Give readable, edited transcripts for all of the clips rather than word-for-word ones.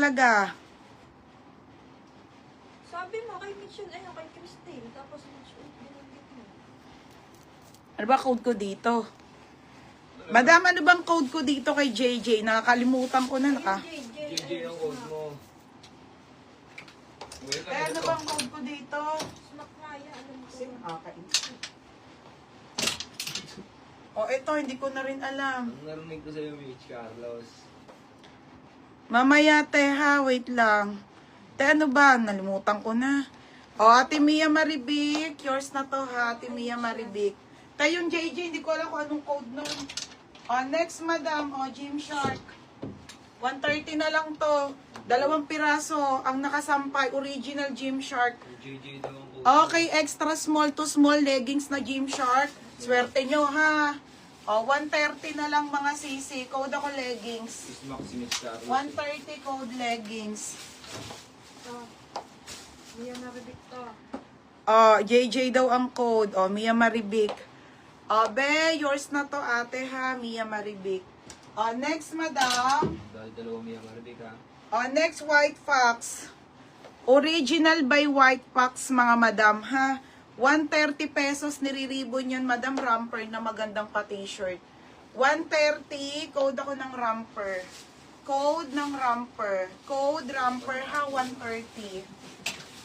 Talaga. Sabi mo kay Mitchell, ayun, kay Christine. Tapos Mitchell, binanggit mo. Ano ba code ko dito? Madam, ano bang code ko dito kay JJ? Nakakalimutan ko na naka. JJ ang code mo. Ano bang code ko dito? Smack nga yan, alam mo. O ito, hindi ko na rin alam. Ang narinig ko sa'yo, Mitch Carlos. Mamaya, te ha, wait lang. Te, ano ba? Nalimutan ko na. O, Ate Mia Maribik. Yours na to ha, Ate Mia Maribik. Te, yung JJ, hindi ko alam kung anong code nun. O, next, madam. O, Gymshark. 130 na lang to. 2 piraso. Ang nakasampay, original Gymshark. JJ daw ang code. Okay, extra small to small leggings na Gymshark. Swerte nyo ha. O, 130 na lang mga sisi. Code ako leggings. Smack si Mitch Carlos. 130 code leggings. Ito. Mia Maribik to. JJ daw ang code. Mia Maribik. Be, yours na to ate ha, Mia Maribik. Next, madam. Dahil dalawa Mia Maribik ha. Next, White Fox. Original by White Fox, mga madam ha. 130 pesos nire-ribbon yun, madam. Romper na magandang pa-t-shirt. 130, code ako ng romper. Code ng romper. Code romper ha, 130.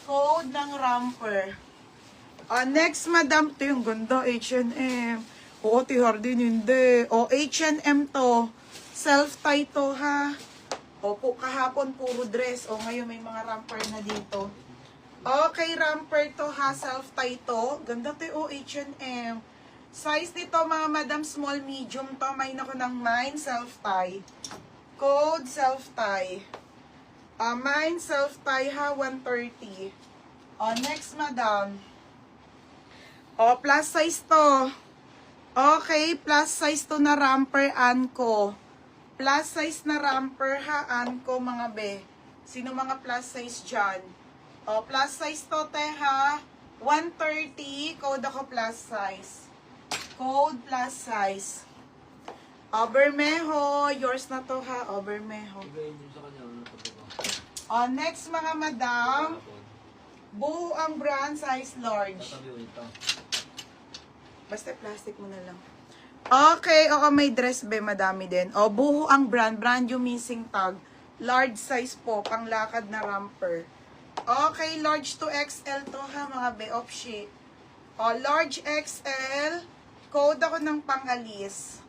Code ng romper. Next, madam. Ito yung ganda, H&M. Oo, T-Hardin, hindi. H&M to. Self-tie to, ha. Kahapon, puro dress. Ngayon may mga romper na dito. Okay, romper to, ha. Self-tie to. Ganda to, H&M. Size nito, mga madam, small, medium to. May ako ng mine, self-tie. Code, self-tie. Mine, self-tie, ha, 130. Next, madam. Plus size to. Okay, plus size to na romper, Anko. Plus size na romper, ha, Anko, mga be. Sino mga plus size dyan? Plus size to, te, ha. 130, code ako plus size. Code plus size. Bermejo, yours na to, ha, Bermejo. Ibigay niyo sa kanya. Ano ito ba? Next, mga madam. Buo ang brand, size large. Tatabi ulit ito. Basta plastic mo na lang. Okay, may dress be, madami din. Buho ang brand yung missing tag. Large size po, panglakad na romper. Okay, large to XL to ha, mga be, opshi. Large XL, code ako ng pangalis.